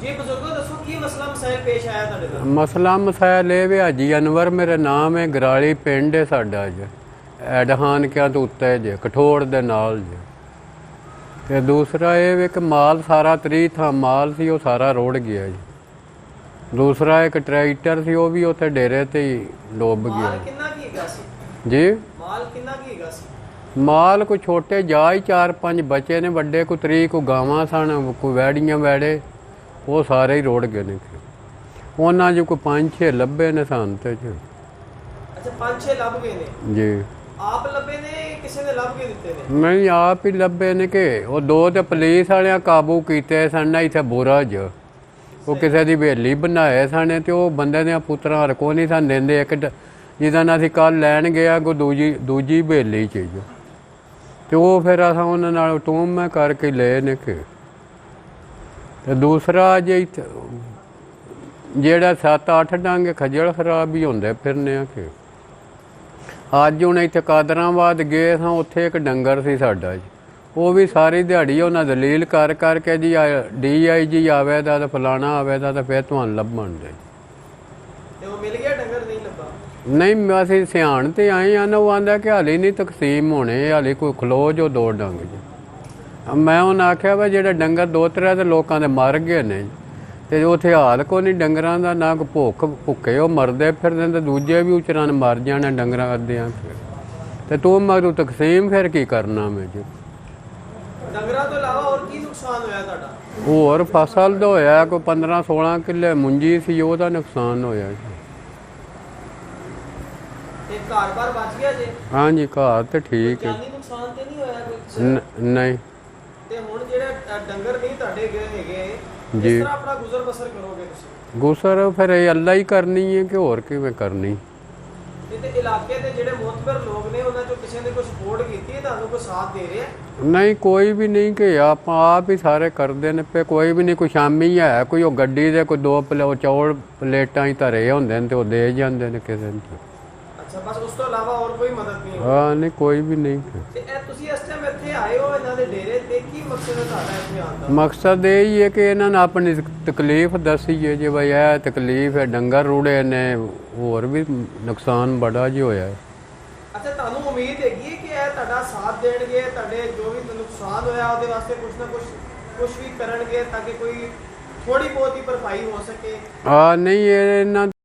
जी बुजुर्गों दसो की मसला मसाइल पेश आया ਤੁਹਾਡੇ ਨਾਲ? ਮਸਲਾ ਮਸਾਇਲ ਇਹ ਵੀ ਹਾਜੀ ਅਨਵਰ ਮੇਰਾ ਨਾਮ ਹੈ, ਗਰਾਲੀ ਪਿੰਡ ਹੈ ਸਾਡਾ ਜੀ, ਐਡਹਾਨਕਿਆਂ ਤੋਂ ਉੱਤੇ ਜੇ ਕਠੋੜ ਦੇ ਨਾਲ ਜੇ। ਤੇ ਦੂਸਰਾ ਇਹ ਵੀ ਕਿ ਮਾਲ ਸਾਰਾ 30 ਥਾਂ ਮਾਲ ਸੀ ਉਹ ਸਾਰਾ ਰੋੜ ਗਿਆ ਜੀ। ਦੂਸਰਾ ਇੱਕ ਟਰੈਕਟਰ ਸੀ ਉਹ ਵੀ ਉੱਥੇ ਡੇਰੇ ਤੇ ਹੀ ਡੁੱਬ ਗਿਆ ਮਾਲ ਕਿੰਨਾ ਕੀ ਹੈਗਾ ਸੀ ਜੀ। ਮਾਲ ਕਿੰਨਾ ਕੀ ਹੈਗਾ ਸੀ? ਮਾਲ ਕੋਈ ਛੋਟੇ ਜਾ ਹੀ 4-5 ਬੱਚੇ ਨੇ, ਵੱਡੇ ਕੋਈ 30 ਕੋਈ ਗਾਵਾਂ ਸਨ, ਕੋਈ ਵੈੜੀਆਂ ਵੈੜੇ, ਉਹ ਸਾਰੇ ਹੀ ਰੋੜ ਗਏ ਨੇ। ਉਹਨਾਂ 'ਚ ਕੋਈ 5-6 ਲੱਭੇ ਨੇ ਸਾਨੂੰ ਤੇ ਜੀ। ਅੱਛਾ 5-6 ਲੱਭ ਗਏ ਨੇ ਜੀ। ਆਪ ਲੱਭੇ ਨੇ ਕਿਸੇ ਨੇ ਲੱਭ ਕੇ ਦਿੱਤੇ ਨੇ? ਨਹੀਂ ਆਪ ਹੀ ਲੱਭੇ ਨੇ ਕਿ ਉਹ ਦੋ ਤੇ ਪੁਲਿਸ ਵਾਲਿਆਂ ਕਾਬੂ ਕੀਤੇ ਸਨ ਇੱਥੇ ਬੁਰਜ। ਉਹ ਕਿਸੇ ਦੀ ਹਵੇਲੀ ਬਣਾਏ ਸਨ ਤੇ ਉਹ ਬੰਦੇ ਦੇ ਪੁੱਤਰਾਂ ਹਰਕੋ ਨਹੀਂ ਸਨ ਦਿੰਦੇ। ਇੱਕ ਜਿਹਦਾ ਨਾ ਅਸੀਂ ਕੱਲ੍ਹ ਲੈਣ ਗਿਆ ਕੋ ਦੂਜੀ ਹਵੇਲੀ 'ਚ ਜੀ। ਤੇ ਉਹ ਫਿਰ ਅਸਾਂ ਉਹਨਾਂ ਨਾਲ ਟੂਮ ਕਰਕੇ ਲਏ ਨੇ ਕਿ। ਤੇ ਦੂਸਰਾ ਜੇ ਜਿਹੜਾ 7-8 ਡੰਗ ਖੱਜਲ ਖਰਾਬ ਹੀ ਹੁੰਦੇ ਫਿਰਨੇ ਆ ਕਿ। ਅੱਜ ਹੁਣ ਇੱਥੇ ਕਾਦਰਾਬਾਦ ਗਏ ਸਾਂ, ਉੱਥੇ ਇੱਕ ਡੰਗਰ ਸੀ ਸਾਡਾ ਜੀ, ਉਹ ਵੀ ਸਾਰੀ ਦਿਹਾੜੀ ਉਹਨਾਂ ਦਲੀਲ ਕਰ ਕਰਕੇ ਜੀ DIG ਆਵੇਗਾ ਤਾਂ ਫਲਾਣਾ ਆਵੇਗਾ ਤਾਂ ਫਿਰ ਤੁਹਾਨੂੰ ਲੱਭਣ ਦੇ। ਤੇ ਉਹ ਮਿਲ ਗਿਆ ਡੰਗਰ? ਨਹੀਂ ਲੱਭਾ? ਨਹੀਂ ਅਸੀਂ ਸਿਆਣ ਤੇ ਆਏ ਆ ਨਾ, ਉਹ ਆਂਦਾ ਕਿ ਹਾਲੇ ਨਹੀਂ ਤਕਸੀਮ ਹੋਣੇ, ਹਾਲੇ ਕੋਈ ਖਲੋ ਜੋ 2 ਡੰਗ ਜੀ। ਮੈਂ ਉਹਨਾਂ ਆਖਿਆ ਵਾ ਜਿਹੜਾ ਡੰਗਰ 2-3 ਤੇ ਲੋਕਾਂ ਦੇ ਮਰ ਗਏ ਨੇ ਤੇ ਉੱਥੇ ਹਾਲ ਕੋ ਨਹੀਂ ਡੰਗਰਾਂ ਦਾ, ਨਾ ਕੋਈ ਭੁੱਖੇ ਉਹ ਮਰਦੇ ਫਿਰਦੇ ਤੇ ਦੂਜੇ ਵੀ ਉਚਰਾਂ ਮਰ ਜਾਣੇ ਡੰਗਰਾਂ ਅੱਧਿਆਂ। ਤੇ ਤੂੰ ਮਗਰੋਂ ਤਕਸੀਮ ਫਿਰ ਕੀ ਕਰਨਾ ਮੈਂ ਜੀ। ਡੰਗਰਾਂ ਤੋਂ ਇਲਾਵਾ ਹੋਰ ਕੀ ਨੁਕਸਾਨ ਹੋਇਆ ਤੁਹਾਡਾ? ਹੋਰ ਫਸਲ ਦਾ ਹੋਇਆ, ਕੋਈ 15-16 ਕਿੱਲੇ ਮੁੰਜੀ ਸੀ ਉਹਦਾ ਨੁਕਸਾਨ ਹੋਇਆ ਜੀ। ਤੇ ਘਰ-ਬਾਰ ਬਚ ਗਿਆ ਜੇ? ਹਾਂਜੀ ਘਰ ਤੇ ਠੀਕ ਹੈ। ਜਾਨੀ ਨੁਕਸਾਨ ਤੇ ਨਹੀਂ ਹੋਇਆ ਕੋਈ ਕਿਸੇ ਦਾ? ਨਹੀਂ। ਤੇ ਹੁਣ ਜਿਹੜੇ ਡੰਗਰ ਨਹੀਂ ਤੁਹਾਡੇ ਗਏ ਹੈਗੇ, ਜੀ। ਇਸ ਤਰ੍ਹਾਂ ਆਪਣਾ ਗੁਜ਼ਰ ਬਸਰ ਕਰੋਗੇ ਤੁਸੀਂ? ਗੁਸਰ ਫਿਰ ਇਹ ਅੱਲਾ ਹੀ ਕਰਨੀ ਹੈ ਕਿ ਹੋਰ ਕਿਵੇਂ ਕਰਨੀ। ਤੇ ਇਲਾਕੇ ਦੇ ਜਿਹੜੇ ਮੋਤਬਰ ਲੋਕ ਨੇ ਉਹਨਾਂ ਚੋਂ ਕਿਸੇ ਨੇ ਕੋਈ ਸਪੋਰਟ ਕੀਤੀ ਹੈ ਤੁਹਾਨੂੰ, ਕੋਈ ਸਾਥ ਦੇ ਰਿਹਾ? ਨਹੀਂ ਕੋਈ ਵੀ ਨਹੀਂ ਕਿ ਆਪਾਂ ਆਪ ਹੀ ਸਾਰੇ ਕਰਦੇ ਨੇ ਪਏ। ਕੋਈ ਵੀ ਨਹੀਂ, ਕੋਈ ਸ਼ਾਮੀ ਹੈ ਕੋਈ ਉਹ ਗੱਡੀ ਦੇ ਕੋਈ 2 ਚੌਲ ਪਲੇਟਾਂ ਹੀ ਧਰੇ ਹੁੰਦੇ ਨੇ ਤੇ ਉਹ ਦੇ ਜਾਂਦੇ ਨੇ ਕਿਸੇ ਨੂੰ। ਅੱਛਾ ਬਸ ਉਸ ਤੋਂ ਇਲਾਵਾ ਹੋਰ ਕੋਈ ਮਦਦ ਨਹੀਂ? ਹਾਂ ਨਹੀਂ ਕੋਈ ਵੀ ਨਹੀਂ। ਤੇ ਇਹ ਤੁਸੀਂ ਇਸ ਟਾਈਮ ਇੱਥੇ ਆਏ ਹੋ ਇਹਨਾਂ ਦੇ ਡੇਰੇ ਤੇ, ਕੀ ਮਕਸਦ ਹੈ ਤੁਹਾਡਾ ਇੱਥੇ ਆਉਣ ਦਾ? ਮਕਸਦ ਇਹ ਹੀ ਹੈ ਕਿ ਇਹਨਾਂ ਨੂੰ ਆਪਣੀ ਤਕਲੀਫ ਦੱਸੀਏ ਜੀ, ਬਈ ਇਹ ਤਕਲੀਫ ਹੈ, ਡੰਗਰ ਰੁੜੇ ਨੇ, ਹੋਰ ਵੀ ਨੁਕਸਾਨ ਬੜਾ ਜੀ ਹੋਇਆ ਹੈ। ਅੱਛਾ ਤੁਹਾਨੂੰ ਉਮੀਦ ਹੈਗੀ ਹੈ ਕਿ ਇਹ ਤੁਹਾਡਾ ਸਾਥ ਦੇਣਗੇ, ਤੁਹਾਡੇ ਜੋ ਵੀ ਨੁਕਸਾਨ ਹੋਇਆ ਉਹਦੇ ਵਾਸਤੇ ਕੁਝ ਨਾ ਕੁਝ ਵੀ ਕਰਨਗੇ ਤਾਂ ਕਿ ਕੋਈ ਥੋੜੀ ਬਹੁਤ ਹੀ ਭਰਪਾਈ ਹੋ ਸਕੇ? ਨਹੀਂ ਇਹ ਇਹਨਾਂ